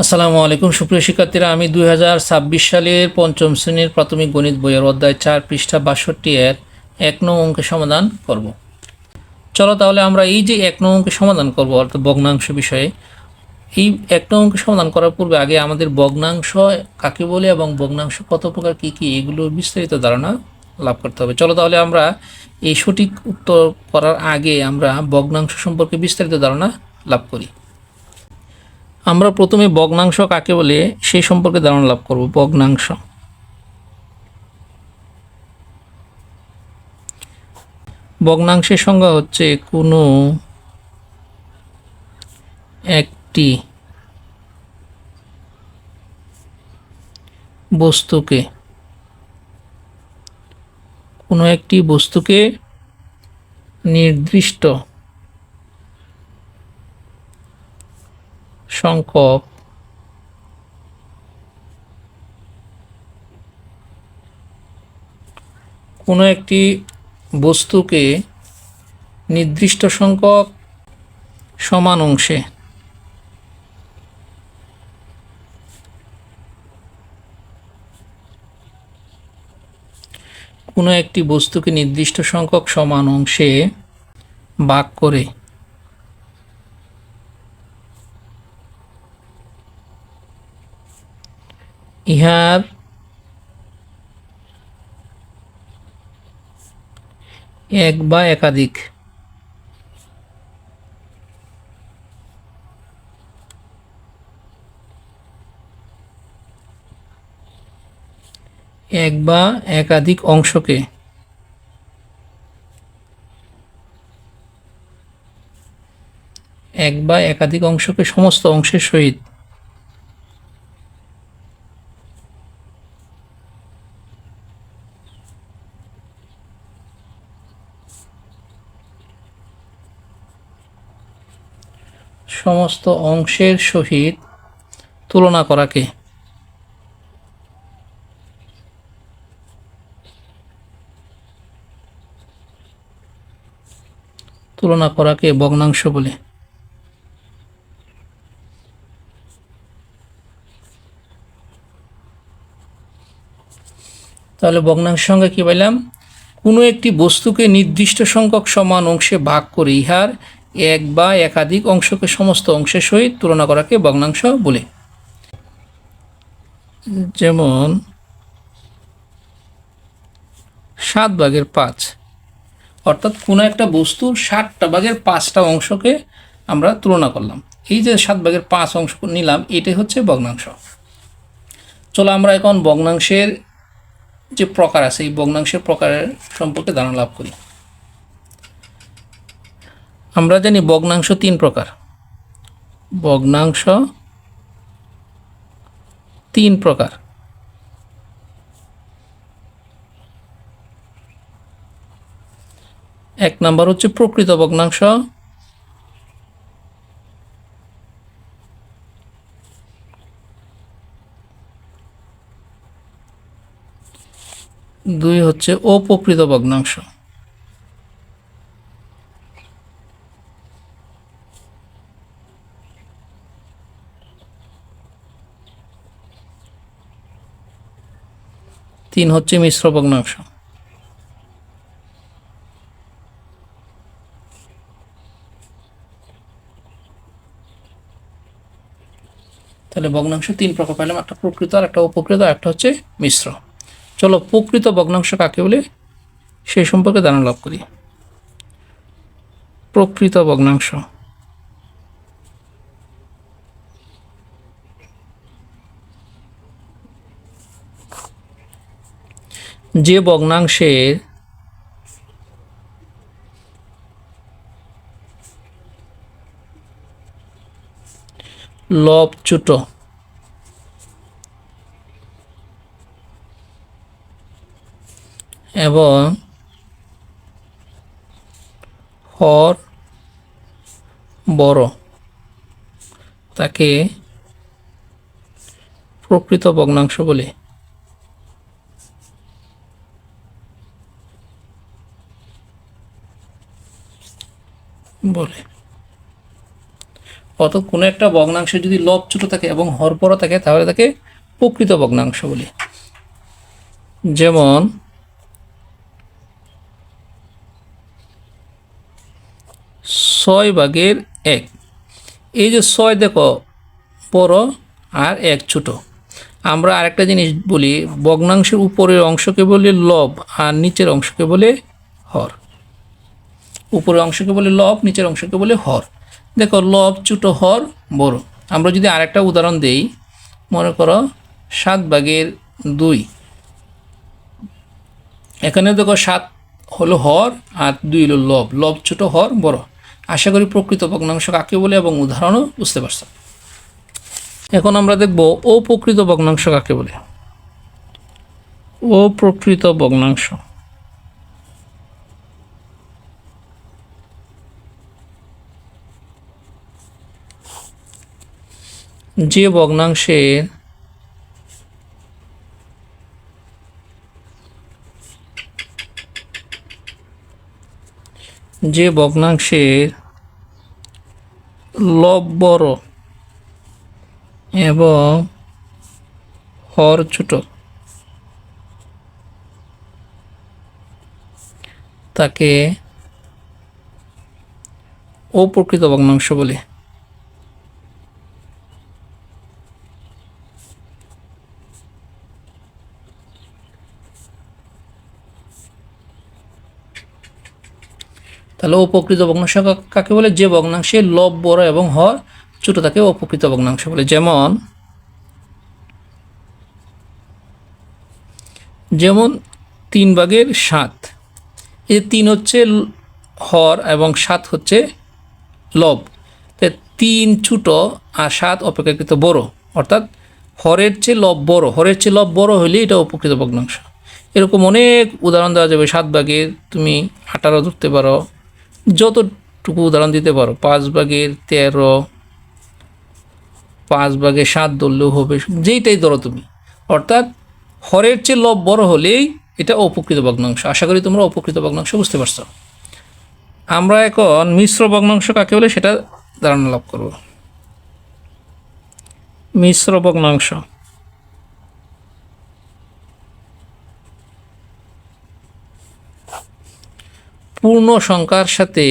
আসসালামু আলাইকুম সুপ্রিয় শিক্ষার্থীরা, আমি 2026 সালের পঞ্চম শ্রেণীর প্রাথমিক গণিত বইয়ের অধ্যায় 4 পৃষ্ঠা 62 এর 1 নং অঙ্কের সমাধান করব। চলো তাহলে আমরা এই যে 1 নং অঙ্কের সমাধান করব অর্থাৎ ভগ্নাংশ বিষয়ে, এই 1 নং অঙ্কের সমাধান করার পূর্বে আগে আমাদের ভগ্নাংশ কাকে বলে এবং ভগ্নাংশ কত প্রকার কী কী এগুলো বিস্তারিত ধারণা লাভ করতে হবে। চলো তাহলে আমরা এই সঠিক উত্তর করার আগে আমরা ভগ্নাংশ সম্পর্কে বিস্তারিত ধারণা লাভ করি। আমরা প্রথমে ভগ্নাংশ কাকে বলে সেই সম্পর্কে ধারণা লাভ করব। ভগ্নাংশ ভগ্নাংশের সংজ্ঞা হচ্ছে কোনো একটি বস্তুকে নির্দিষ্ট সংখ্যক সমান অংশে কোনো একটি বস্তুকে নির্দিষ্ট সংখ্যক সমান অংশে ভাগ করে ইহার এক বা একাধিক অংশকে সমস্ত অংশের সহিত তুলনা করাকে ভগ্নাংশ বলে। তাহলে ভগ্নাংশ সংজ্ঞা কি পাইলাম? কোনো একটি বস্তুকে নির্দিষ্ট সংখ্যক সমান অংশে ভাগ করে ইহার এক বা একাধিক অংশকে সমস্ত অংশের সহিত তুলনা করাকে ভগ্নাংশ বলে। যেমন 7/5, অর্থাৎ কোনো একটা বস্তুর 7/5 অংশকে আমরা তুলনা করলাম। এই যে 7/5 অংশ নিলাম, এটাই হচ্ছে ভগ্নাংশ। চলো আমরা এখন ভগ্নাংশের যে প্রকার আছে এই ভগ্নাংশের প্রকারের সম্পর্কে ধারণা লাভ করি। আমরা জানি ভগ্নাংশ 3 প্রকার। এক নাম্বার হচ্ছে প্রকৃত ভগ্নাংশ, দুই হচ্ছে অপ্রকৃত ভগ্নাংশ, তিন হচ্ছে মিশ্র ভগ্নাংশ। তাহলে ভগ্নাংশ 3 প্রকার পেলাম, একটা প্রকৃত, আর একটা অপ্রকৃত, আর একটা হচ্ছে মিশ্র। চলো প্রকৃত ভগ্নাংশ কাকে বলে সেই সম্পর্কে ধারণা লাভ করি। প্রকৃত ভগ্নাংশ যে ভগ্নাংশের লব ছোট এবং হর বড় তাকে প্রকৃত ভগ্নাংশ বলে। অর্থাৎ কোনো একটা ভগ্নাংশে যদি লব ছোট থাকে এবং হর বড় থাকে তাহলে তাকে প্রকৃত ভগ্নাংশ বলি। যেমন 6/1। এই যে 6 দেখো বড় আর 1 ছোট। আমরা আরেকটা জিনিস বলি, ভগ্নাংশের উপরের অংশকে বলি লব আর নিচের অংশকে বলে হর। উপরের অংশকে বলে লব, নিচের অংশকে বলে হর। দেখো লব ছোট, হর বড়। আমরা যদি আরেকটা উদাহরণ দেই, মনে করো 7/2। এখানে দেখো 7 হলো হর আর 2 হলো লব। লব ছোট, হর বড়। আশা করি প্রকৃত ভগ্নাংশ কাকে বলে এবং উদাহরণও বুঝতে পারছো। এখন আমরা দেখব অপ্রকৃত ভগ্নাংশ কাকে বলে। অপ্রকৃত ভগ্নাংশ যে ভগ্নাংশের লব বড় এবং হর ছোট তাকে অপ্রকৃত ভগ্নাংশ বলে। তাহলে অপ্রকৃত ভগ্নাংশ কাকে বলে? যে ভগ্নাংশে লব বড় এবং হর ছোট তাকে অপ্রকৃত ভগ্নাংশ বলে। যেমন 3/7। এই 3 হচ্ছে হর এবং 7 হচ্ছে লব। 3 ছোট আর 7 অপেক্ষাকৃত বড়, অর্থাৎ হরের চেয়ে লব বড় হলে এটা অপ্রকৃত ভগ্নাংশ। এরকম অনেক উদাহরণ দেওয়া যাবে। 7/, তুমি 18 ধরতে পারো, যতটুকু উদাহরণ দিতে পারো। 5/13, 5/7 ধরলেও হবে, যেইটাই ধরো তুমি। অর্থাৎ হরের চেয়ে লব বড় হলেই এটা অপ্রকৃত ভগ্নাংশ। আশা করি তোমরা অপ্রকৃত ভগ্নাংশ বুঝতে পারছো। আমরা এখন মিশ্র ভগ্নাংশ কাকে বলে সেটা ধারণা লাভ করব। মিশ্র ভগ্নাংশ পূর্ণ সংখ্যার সাথে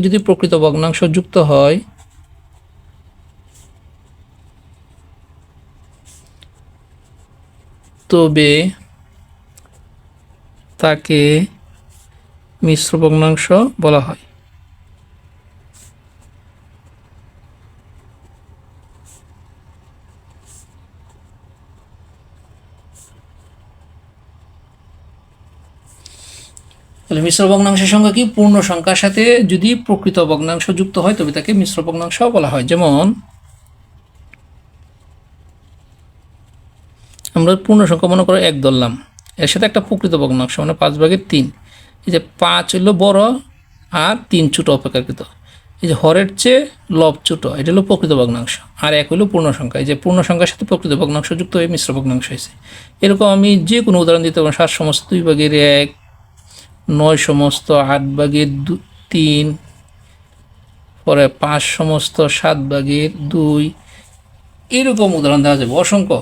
যদি প্রকৃত ভগ্নাংশ যুক্ত হয় তবে তাকে মিশ্র ভগ্নাংশ বলা হয়। তাহলে মিশ্র ভগ্নাংশের সংখ্যা কি? পূর্ণ সংখ্যার সাথে যদি প্রকৃত ভগ্নাংশ যুক্ত হয় তবে তাকে মিশ্র ভগ্নাংশ বলা হয়। যেমন আমরা পূর্ণ সংখ্যা মনে করো 1 ধরলাম, এর সাথে একটা প্রকৃত ভগ্নাংশ মানে 5/3। এই যে 5 হলো বড় আর 3 ছোট অপেক্ষাকৃত। এই যে হরের চেয়ে লব ছোট, এটা হলো প্রকৃত ভগ্নাংশ। আর 1 হলো পূর্ণ সংখ্যা। এই যে পূর্ণ সংখ্যার সাথে প্রকৃত ভগ্নাংশ যুক্ত হয়ে মিশ্র ভগ্নাংশ হয়েছে। এরকম আমি যে কোনো উদাহরণ দিতে পারি। 7/2/1, 9/8/3, পরে 5/7/2, এরকম উদাহরণ দেওয়া যাবে অসংখ্য।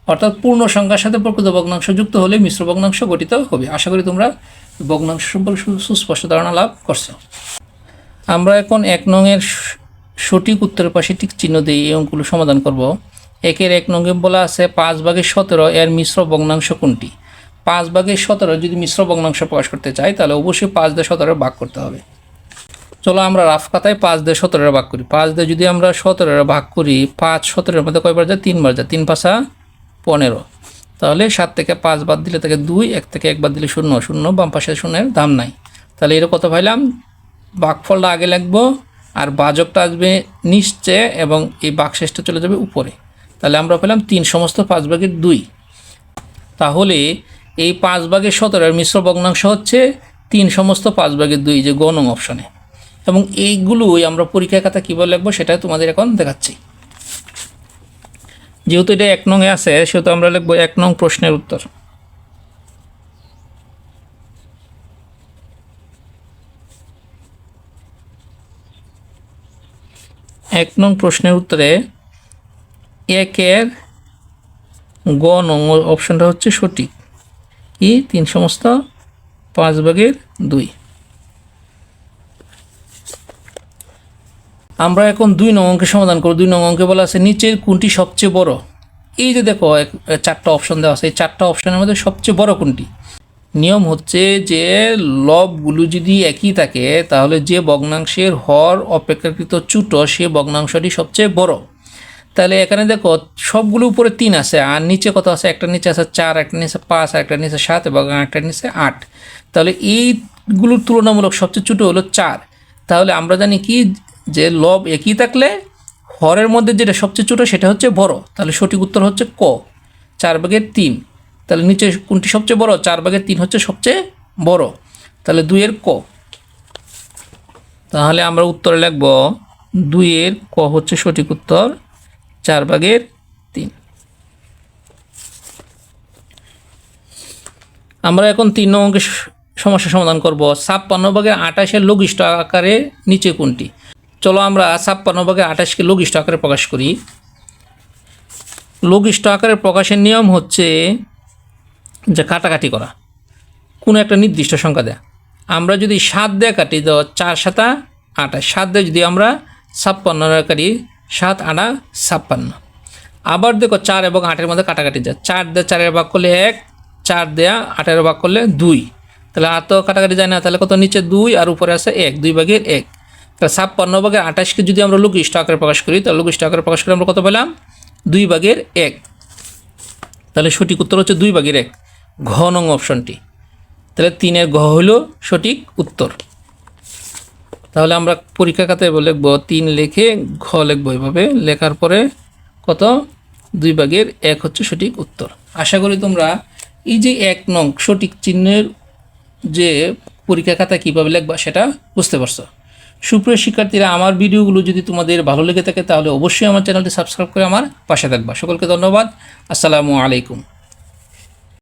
অর্থাৎ পূর্ণ সংখ্যার সাথে প্রকৃত ভগ্নাংশ যুক্ত হলে মিশ্র ভগ্নাংশ গঠিত হবে। আশা করি তোমরা ভগ্নাংশ সম্পর্কে সুস্পষ্ট ধারণা লাভ করছো। আমরা এখন 1 নংয়ের সঠিক উত্তরের পাশে টিক চিহ্ন দিয়ে এই অঙ্কগুলো সমাধান করব। 1-এর 1 নংয়ে বলা আছে 5/17 এর মিশ্র ভগ্নাংশ কোনটি? 5/17 যদি মিশ্র ভগ্নাংশ প্রকাশ করতে চাই তাহলে অবশ্যই 5/17 ভাগ করতে হবে। চলো আমরা রাফ খাতায় 5/17 ভাগ করি। 5 দিয়ে যদি আমরা 17 ভাগ করি, 5/17 মধ্যে কয়বার যায়? 3 বার যায়। 3×5 = 15। তাহলে 7 থেকে 5 বাদ দিলে থাকে 2, 1 থেকে 1 বাদ দিলে 0, 0 বাম পাশে 0-এর দাম নাই। তাহলে এর কত পাইলাম? ভাগফলটা আগে লিখবো আর ভাজকটা আসবে নিচে এবং এই ভাগশেষটা চলে যাবে উপরে। তাহলে আমরা পেলাম 3 সমস্ত 5/2। তাহলে এই 5/17 মিশ্র ভগ্নাংশ হচ্ছে 3 সমস্ত 5/2 যে গ নং অপশনে। এবং এইগুলোই আমরা পরীক্ষা খাতা কীভাবে লিখবো সেটা তোমাদের এখন দেখাচ্ছি। যেহেতু এটা 1 নং এ আছে সেহেতু আমরা লিখবো 1 নং প্রশ্নের উত্তর। এক নং প্রশ্নের উত্তরে 1-এর গ নং অপশনটা হচ্ছে সঠিক। কি 3 সমস্ত 5/2। আমরা এখন 2 নং অঙ্কের সমাধান করব। 2 নং অঙ্কে বলা আছে নিচের কোনটি সবচেয়ে বড়। এই যে দেখো 4টা অপশন দেওয়া আছে, এই 4টা অপশনের মধ্যে সবচেয়ে বড় কোনটি। নিয়ম হচ্ছে যে লবগুলো যদি একই থাকে তাহলে যে ভগ্নাংশের হর অপেক্ষাকৃত ছোট সে ভগ্নাংশটি সবচেয়ে বড়। তাহলে এখানে দেখো সবগুলো উপরে 3 আছে, আর নিচে কত আছে, একটা নিচে আছে 4, একটা নিচে 5, আর একটা নিচে 7 এবং একটা নিচে 8। তাহলে এইগুলোর তুলনামূলক সবচেয়ে ছোটো হলো 4। তাহলে আমরা জানি কি যে লব একই থাকলে হরের মধ্যে যেটা সবচেয়ে ছোটো সেটা হচ্ছে বড়। তাহলে সঠিক উত্তর হচ্ছে ক 4/3। তাহলে নিচে কোনটি সবচেয়ে বড়, 4/3 হচ্ছে সবচেয়ে বড়। তাহলে 2-এর ক। তাহলে আমরা উত্তরে লিখব 2-এর ক হচ্ছে সঠিক উত্তর 4/3। আমরা এখন 3 নং অঙ্কের সমস্যা সমাধান করব। 56/28 লঘিষ্ঠ আকারে নিচে কোনটি। চলো আমরা 56/28কে লঘিষ্ঠ আকারে প্রকাশ করি। লঘিষ্ঠ আকারে প্রকাশের নিয়ম হচ্ছে যে কাটাকাটি করা, কোনো একটা নির্দিষ্ট সংখ্যা দেয়া। আমরা যদি 7 দিয়ে কাটি তো 4×7 28, 7 দিয়ে যদি আমরা 56 কাটি 7×8 56। আবার দেখো 4 এবং 8-এর মধ্যে কাটাকাটি যায়, 4 দিয়ে 4-এর ভাগ করলে 1, 4 দিয়ে 8-এর ভাগ করলে 2। তাহলে আর তো কাটাকাটি যায় না, তাহলে কত নিচে 2 আর উপরে আছে 1, 2/1। তাহলে 56/28কে যদি আমরা লঘিষ্ঠ আকারে প্রকাশ করি তাহলে লঘিষ্ঠ আকারে প্রকাশ করে আমরা কত পেলাম 2/1। তাহলে সঠিক উত্তর হচ্ছে 2/1 ঘ নং অপশনটি। তাহলে 3-এর ঘ হইল সঠিক উত্তর। তাহলে আমরা পরীক্ষা খাতায় লিখবো 3 লিখে ঘ লিখবো, এভাবে লেখার পরে কত 2/1 হচ্ছে সঠিক উত্তর। আশা করি তোমরা এই যে 1 নং সঠিক চিহ্নের যে পরীক্ষা খাতায় কীভাবে লিখবা সেটা বুঝতে পারছো। সুপ্রিয় শিক্ষার্থীরা, আমার ভিডিওগুলো যদি তোমাদের ভালো লেগে থাকে তাহলে অবশ্যই আমার চ্যানেলটি সাবস্ক্রাইব করে আমার পাশে থাকবা। সকলকে ধন্যবাদ। আসসালামু আলাইকুম।